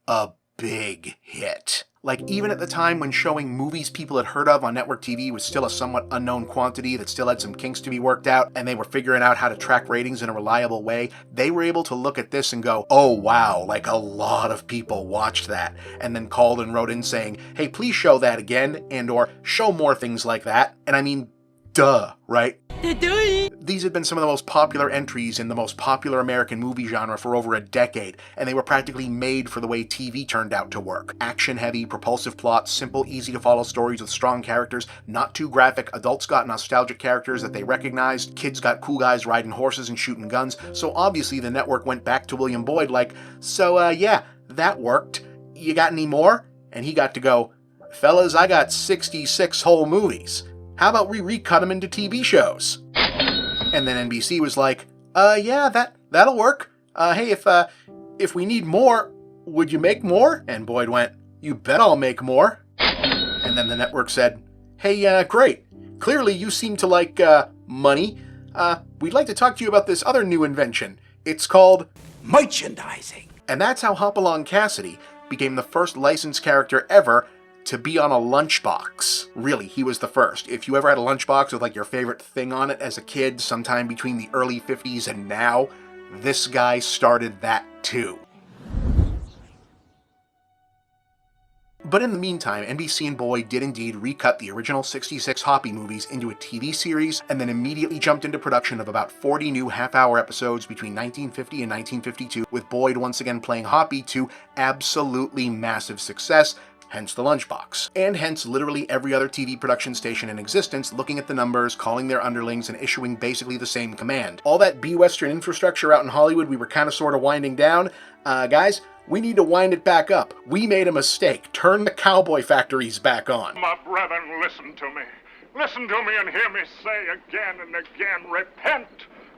A big hit. Like, even at the time when showing movies people had heard of on network TV was still a somewhat unknown quantity that still had some kinks to be worked out, and they were figuring out how to track ratings in a reliable way, they were able to look at this and go, oh wow, like a lot of people watched that, and then called and wrote in saying, hey, please show that again, and or show more things like that. And I mean, duh, right? These had been some of the most popular entries in the most popular American movie genre for over a decade, and they were practically made for the way TV turned out to work. Action-heavy, propulsive plots, simple, easy-to-follow stories with strong characters, not too graphic, adults got nostalgic characters that they recognized, kids got cool guys riding horses and shooting guns, so obviously the network went back to William Boyd like, so yeah, that worked. You got any more? And he got to go, fellas, I got 66 whole movies. How about we recut them into TV shows? And then NBC was like, yeah, that'll work. Hey, if we need more, would you make more? And Boyd went, you bet I'll make more. And then the network said, hey, great. Clearly you seem to like, money. We'd like to talk to you about this other new invention. It's called merchandising. And that's how Hopalong Cassidy became the first licensed character ever to be on a lunchbox. Really, he was the first. If you ever had a lunchbox with like your favorite thing on it as a kid, sometime between the early 50s and now, this guy started that too. But in the meantime, NBC and Boyd did indeed recut the original 66 Hoppy movies into a TV series, and then immediately jumped into production of about 40 new half-hour episodes between 1950 and 1952, with Boyd once again playing Hoppy to absolutely massive success, hence the lunchbox. And hence literally every other TV production station in existence looking at the numbers, calling their underlings, and issuing basically the same command. All that B-Western infrastructure out in Hollywood we were kind of sort of winding down, guys, we need to wind it back up. We made a mistake. Turn the cowboy factories back on. My brethren, listen to me. Listen to me and hear me say again and again, repent.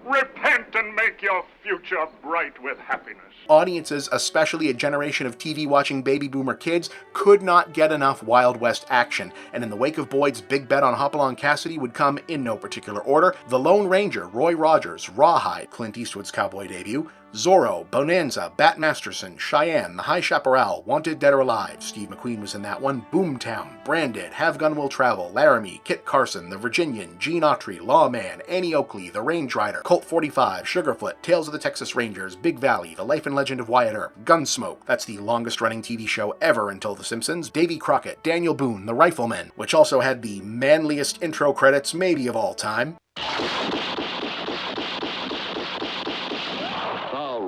Repent and make your future bright with happiness. Audiences, especially a generation of TV-watching baby boomer kids, could not get enough Wild West action, and in the wake of Boyd's big bet on Hopalong Cassidy would come, in no particular order, The Lone Ranger, Roy Rogers, Rawhide, Clint Eastwood's cowboy debut, Zorro, Bonanza, Bat Masterson, Cheyenne, The High Chaparral, Wanted Dead or Alive, Steve McQueen was in that one, Boomtown, Branded, Have Gun Will Travel, Laramie, Kit Carson, The Virginian, Gene Autry, Lawman, Annie Oakley, The Range Rider, Colt 45, Sugarfoot, Tales of the Texas Rangers, Big Valley, The Life and Legend of Wyatt Earp, Gunsmoke, that's the longest running TV show ever until The Simpsons, Davy Crockett, Daniel Boone, The Rifleman, which also had the manliest intro credits maybe of all time.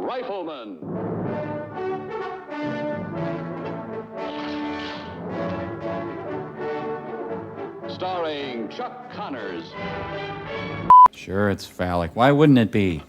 Rifleman. Starring Chuck Connors. Sure, it's phallic. Why wouldn't it be?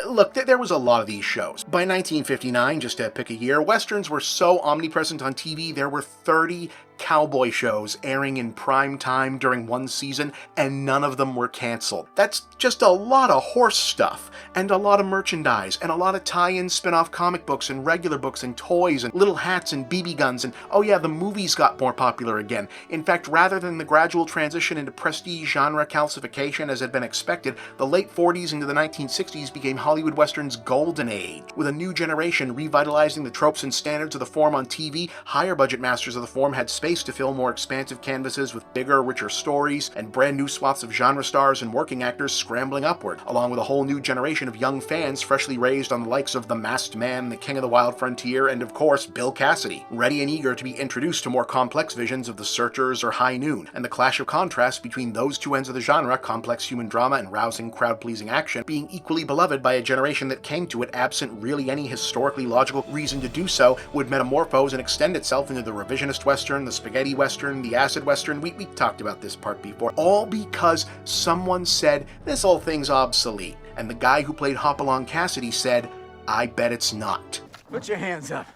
Look, there was a lot of these shows. By 1959, just to pick a year, Westerns were so omnipresent on TV, there were 30 cowboy shows airing in prime time during one season, and none of them were canceled. That's just a lot of horse stuff, and a lot of merchandise, and a lot of tie-in spin-off comic books, and regular books, and toys, and little hats, and BB guns, and oh yeah, the movies got more popular again. In fact, rather than the gradual transition into prestige genre calcification as had been expected, the late 40s into the 1960s became Hollywood Western's golden age, with a new generation revitalizing the tropes and standards of the form on TV. Higher budget masters of the form had space place to fill more expansive canvases with bigger, richer stories, and brand new swaths of genre stars and working actors scrambling upward, along with a whole new generation of young fans freshly raised on the likes of The Masked Man, The King of the Wild Frontier, and of course, Bill Cassidy, ready and eager to be introduced to more complex visions of The Searchers or High Noon, and the clash of contrast between those two ends of the genre, complex human drama and rousing crowd-pleasing action, being equally beloved by a generation that came to it absent really any historically logical reason to do so, would metamorphose and extend itself into the revisionist western, the spaghetti western, the acid western. We talked about this part before, all because someone said, this whole thing's obsolete, and the guy who played Hopalong Cassidy said, I bet it's not. Put your hands up.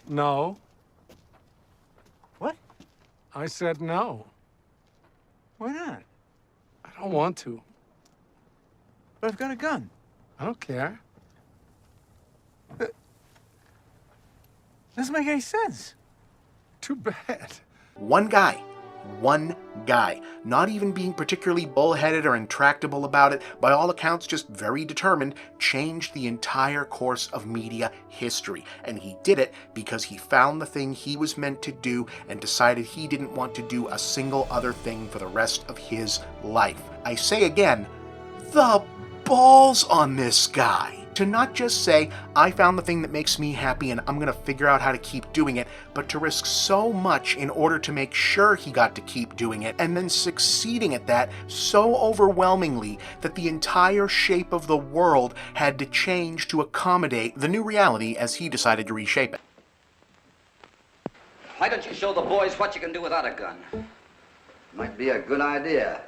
No. What? I said no. Why not? I don't want to. But I've got a gun. I don't care. Doesn't make any sense. Too bad. One guy, not even being particularly bullheaded or intractable about it, by all accounts just very determined, changed the entire course of media history. And he did it because he found the thing he was meant to do and decided he didn't want to do a single other thing for the rest of his life. I say again, the balls on this guy. To not just say, I found the thing that makes me happy and I'm going to figure out how to keep doing it, but to risk so much in order to make sure he got to keep doing it, and then succeeding at that so overwhelmingly that the entire shape of the world had to change to accommodate the new reality as he decided to reshape it. Why don't you show the boys what you can do without a gun? Might be a good idea.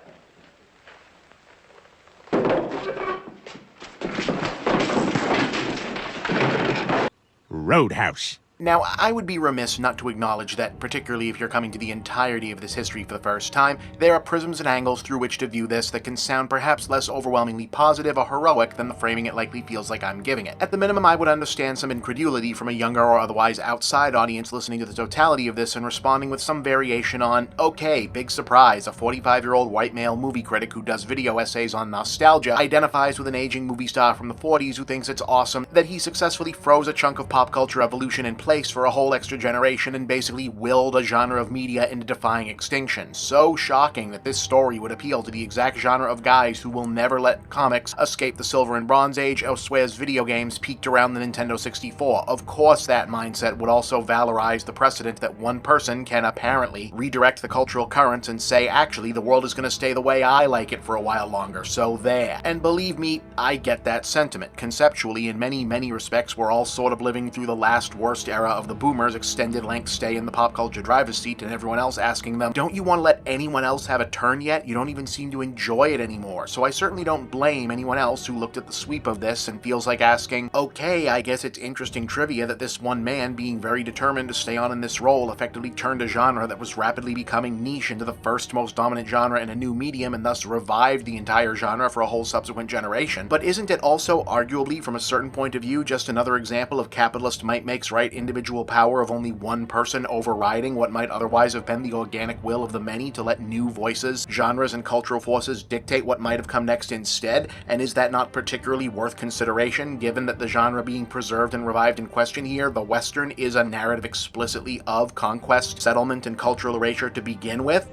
Roadhouse. Now, I would be remiss not to acknowledge that, particularly if you're coming to the entirety of this history for the first time, there are prisms and angles through which to view this that can sound perhaps less overwhelmingly positive or heroic than the framing it likely feels like I'm giving it. At the minimum, I would understand some incredulity from a younger or otherwise outside audience listening to the totality of this and responding with some variation on, okay, big surprise, a 45-year-old white male movie critic who does video essays on nostalgia identifies with an aging movie star from the 40s who thinks it's awesome that he successfully froze a chunk of pop culture evolution in place for a whole extra generation and basically willed a genre of media into defying extinction. So shocking that this story would appeal to the exact genre of guys who will never let comics escape the Silver and Bronze Age, elsewhere's video games peaked around the Nintendo 64. Of course that mindset would also valorize the precedent that one person can apparently redirect the cultural currents and say, actually, the world is going to stay the way I like it for a while longer, so there. And believe me, I get that sentiment. Conceptually, in many, many respects, we're all sort of living through the last worst era of the boomers' extended length stay in the pop culture driver's seat and everyone else asking them, don't you want to let anyone else have a turn yet? You don't even seem to enjoy it anymore. So I certainly don't blame anyone else who looked at the sweep of this and feels like asking, okay, I guess it's interesting trivia that this one man, being very determined to stay on in this role, effectively turned a genre that was rapidly becoming niche into the first most dominant genre in a new medium and thus revived the entire genre for a whole subsequent generation. But isn't it also arguably, from a certain point of view, just another example of capitalist might makes right individual power of only one person overriding what might otherwise have been the organic will of the many to let new voices, genres, and cultural forces dictate what might have come next instead? And is that not particularly worth consideration, given that the genre being preserved and revived in question here, the Western, is a narrative explicitly of conquest, settlement, and cultural erasure to begin with?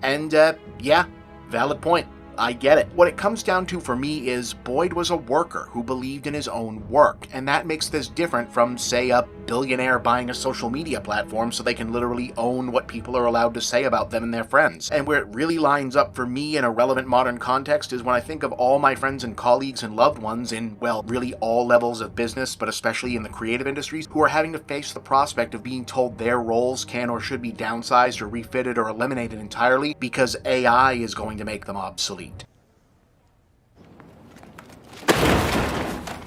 And, yeah, valid point. I get it. What it comes down to for me is Boyd was a worker who believed in his own work, and that makes this different from, say, a billionaire buying a social media platform so they can literally own what people are allowed to say about them and their friends. And where it really lines up for me in a relevant modern context is when I think of all my friends and colleagues and loved ones in, well, really all levels of business, but especially in the creative industries, who are having to face the prospect of being told their roles can or should be downsized or refitted or eliminated entirely because AI is going to make them obsolete.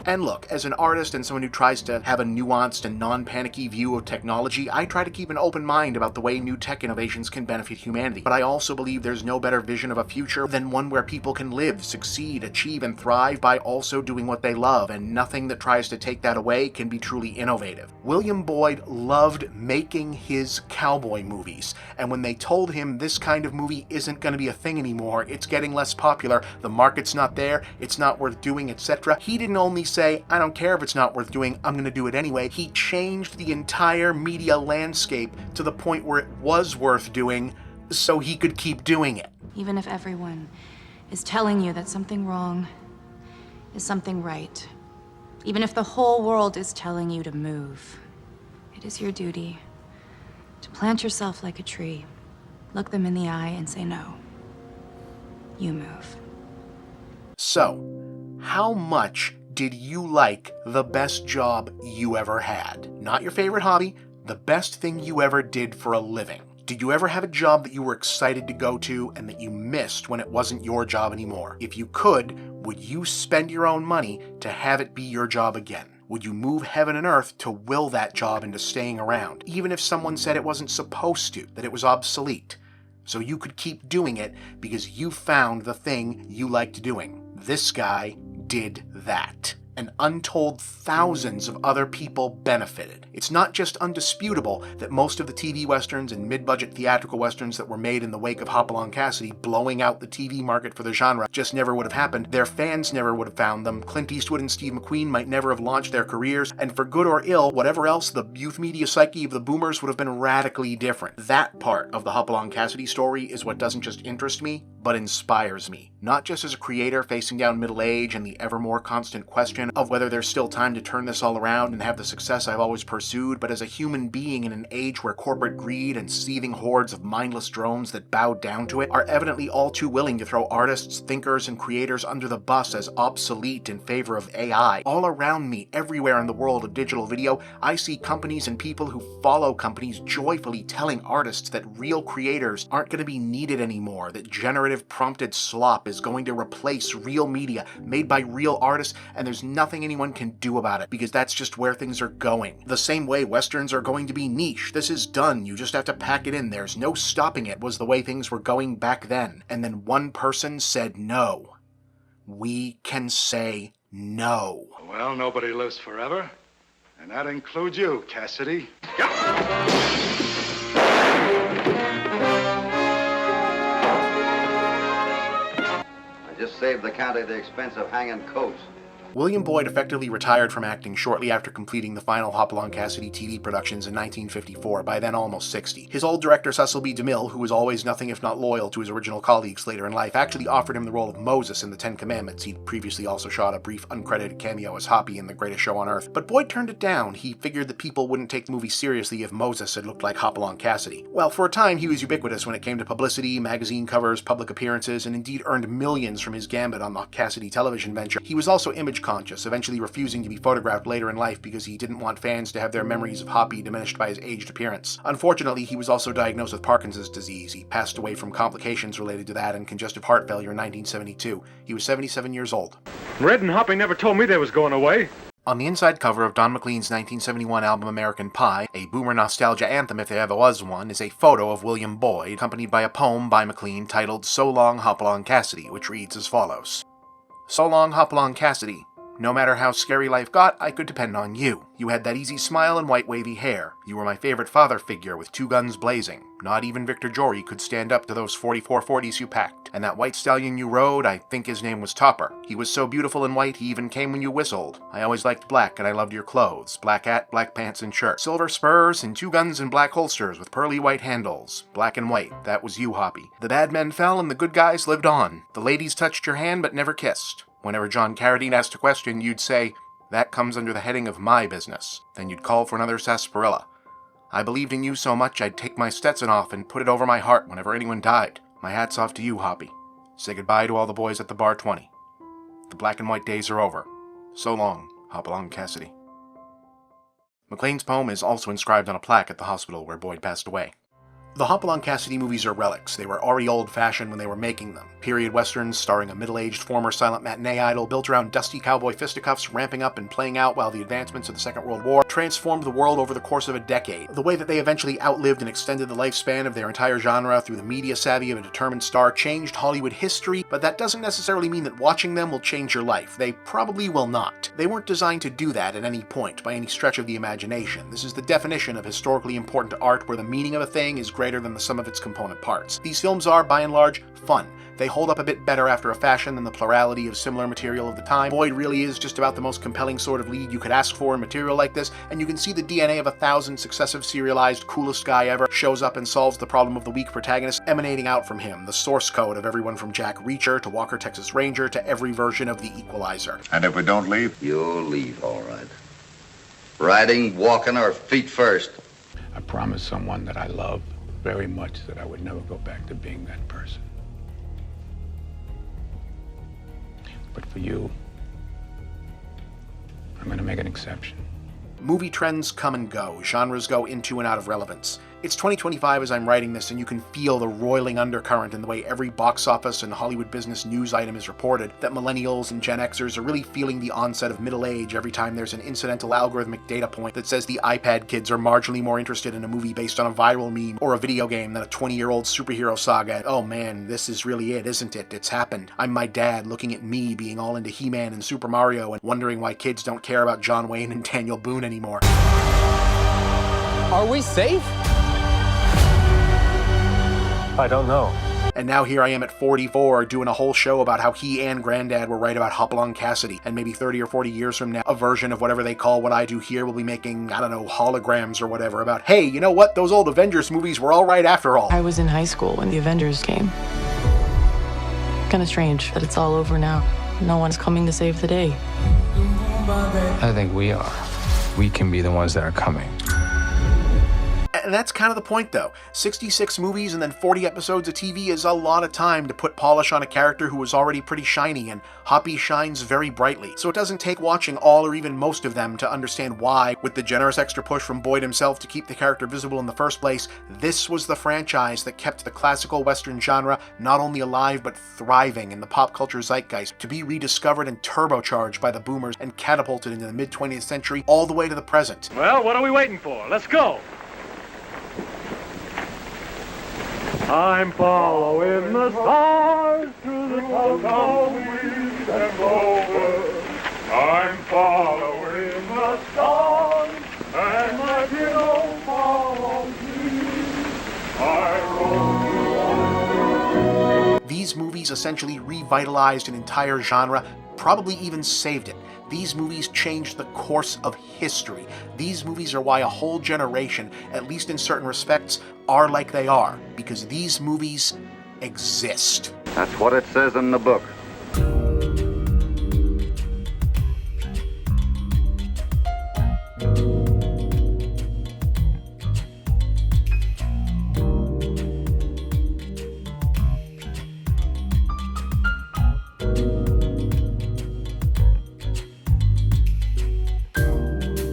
And look, as an artist and someone who tries to have a nuanced and non-panicky view of technology, I try to keep an open mind about the way new tech innovations can benefit humanity. But I also believe there's no better vision of a future than one where people can live, succeed, achieve, and thrive by also doing what they love, and nothing that tries to take that away can be truly innovative. William Boyd loved making his cowboy movies, and when they told him this kind of movie isn't going to be a thing anymore, it's getting less popular, the market's not there, it's not worth doing, etc., he didn't only say, I don't care if it's not worth doing, I'm going to do it anyway. He changed the entire media landscape to the point where it was worth doing so he could keep doing it. Even if everyone is telling you that something wrong is something right, even if the whole world is telling you to move, it is your duty to plant yourself like a tree, look them in the eye and say no. You move. So, how much did you like the best job you ever had? Not your favorite hobby, the best thing you ever did for a living. Did you ever have a job that you were excited to go to and that you missed when it wasn't your job anymore? If you could, would you spend your own money to have it be your job again? Would you move heaven and earth to will that job into staying around, even if someone said it wasn't supposed to, that it was obsolete? So you could keep doing it because you found the thing you liked doing. This guy did that. And untold thousands of other people benefited. It's not just undisputable that most of the TV westerns and mid-budget theatrical westerns that were made in the wake of Hopalong Cassidy blowing out the TV market for the genre just never would have happened. Their fans never would have found them. Clint Eastwood and Steve McQueen might never have launched their careers. And for good or ill, whatever else, the youth media psyche of the boomers would have been radically different. That part of the Hopalong Cassidy story is what doesn't just interest me, but inspires me. Not just as a creator facing down middle age and the ever more constant question of whether there's still time to turn this all around and have the success I've always pursued, but as a human being in an age where corporate greed and seething hordes of mindless drones that bow down to it are evidently all too willing to throw artists, thinkers, and creators under the bus as obsolete in favor of AI. All around me, everywhere in the world of digital video, I see companies and people who follow companies joyfully telling artists that real creators aren't going to be needed anymore, that generative prompted slop is going to replace real media made by real artists, and there's nothing anyone can do about it because that's just where things are going. The same way westerns are going to be niche. This is done. You just have to pack it in. There's no stopping it, was the way things were going back then. And then one person said no. We can say no. Well, nobody lives forever, and that includes you, Cassidy. Just saved the county the expense of hanging coats. William Boyd effectively retired from acting shortly after completing the final Hopalong Cassidy TV productions in 1954, by then almost 60. His old director Cecil B. DeMille, who was always nothing if not loyal to his original colleagues later in life, actually offered him the role of Moses in The Ten Commandments. He'd previously also shot a brief uncredited cameo as Hoppy in The Greatest Show on Earth. But Boyd turned it down. He figured that people wouldn't take the movie seriously if Moses had looked like Hopalong Cassidy. Well, for a time he was ubiquitous when it came to publicity, magazine covers, public appearances, and indeed earned millions from his gambit on the Cassidy television venture. He was also image conscious, eventually refusing to be photographed later in life because he didn't want fans to have their memories of Hoppy diminished by his aged appearance. Unfortunately, he was also diagnosed with Parkinson's disease. He passed away from complications related to that and congestive heart failure in 1972. He was 77 years old. Red and Hoppy never told me they was going away. On the inside cover of Don McLean's 1971 album American Pie, a boomer nostalgia anthem if there ever was one, is a photo of William Boyd, accompanied by a poem by McLean titled So Long Hopalong Cassidy, which reads as follows. So long Hopalong Cassidy. No matter how scary life got, I could depend on you. You had that easy smile and white wavy hair. You were my favorite father figure with two guns blazing. Not even Victor Jory could stand up to those 4440s you packed. And that white stallion you rode, I think his name was Topper. He was so beautiful in white he even came when you whistled. I always liked black and I loved your clothes. Black hat, black pants and shirt. Silver spurs and two guns in black holsters with pearly white handles. Black and white, that was you, Hoppy. The bad men fell and the good guys lived on. The ladies touched your hand but never kissed. Whenever John Carradine asked a question, you'd say, that comes under the heading of my business. Then you'd call for another sarsaparilla. I believed in you so much I'd take my Stetson off and put it over my heart whenever anyone died. My hat's off to you, Hoppy. Say goodbye to all the boys at the Bar 20. The black and white days are over. So long, Hopalong Cassidy. McLean's poem is also inscribed on a plaque at the hospital where Boyd passed away. The Hopalong Cassidy movies are relics. They were already old-fashioned when they were making them. Period westerns starring a middle-aged former silent matinee idol built around dusty cowboy fisticuffs ramping up and playing out while the advancements of the Second World War transformed the world over the course of a decade. The way that they eventually outlived and extended the lifespan of their entire genre through the media savvy of a determined star changed Hollywood history, but that doesn't necessarily mean that watching them will change your life. They probably will not. They weren't designed to do that at any point, by any stretch of the imagination. This is the definition of historically important art, where the meaning of a thing is greater than the sum of its component parts. These films are, by and large, fun. They hold up a bit better after a fashion than the plurality of similar material of the time. Boyd really is just about the most compelling sort of lead you could ask for in material like this, and you can see the DNA of 1,000 successive serialized coolest guy ever shows up and solves the problem of the weak protagonist emanating out from him, the source code of everyone from Jack Reacher to Walker Texas Ranger to every version of The Equalizer. And if we don't leave? You'll leave, all right. Riding, walking, or feet first? I promised someone that I love very much that I would never go back to being that person. But for you, I'm going to make an exception. Movie trends come and go, genres go into and out of relevance. It's 2025 as I'm writing this, and you can feel the roiling undercurrent in the way every box office and Hollywood business news item is reported, that millennials and Gen Xers are really feeling the onset of middle age every time there's an incidental algorithmic data point that says the iPad kids are marginally more interested in a movie based on a viral meme or a video game than a 20-year-old superhero saga. Oh man, this is really it, isn't it? It's happened. I'm my dad looking at me being all into He-Man and Super Mario and wondering why kids don't care about John Wayne and Daniel Boone anymore. Are we safe? I don't know. And now here I am at 44 doing a whole show about how he and Granddad were right about Hopalong Cassidy, and maybe 30 or 40 years from now, a version of whatever they call what I do here will be making, I don't know, holograms or whatever about, hey, you know what, those old Avengers movies were all right after all. I was in high school when the Avengers came. Kinda strange that it's all over now. No one's coming to save the day. I think we are. We can be the ones that are coming. And that's kind of the point, though. 66 movies and then 40 episodes of TV is a lot of time to put polish on a character who was already pretty shiny, and Hoppy shines very brightly. So it doesn't take watching all or even most of them to understand why, with the generous extra push from Boyd himself to keep the character visible in the first place, this was the franchise that kept the classical Western genre not only alive but thriving in the pop culture zeitgeist, to be rediscovered and turbocharged by the boomers and catapulted into the mid-20th century all the way to the present. Well, what are we waiting for? Let's go! I'm following the stars through the tumbleweed and clover. I'm following the stars, and my hero follows me. These movies essentially revitalized an entire genre, probably even saved it. These movies changed the course of history. These movies are why a whole generation, at least in certain respects, are like they are, because these movies exist. That's what it says in the book.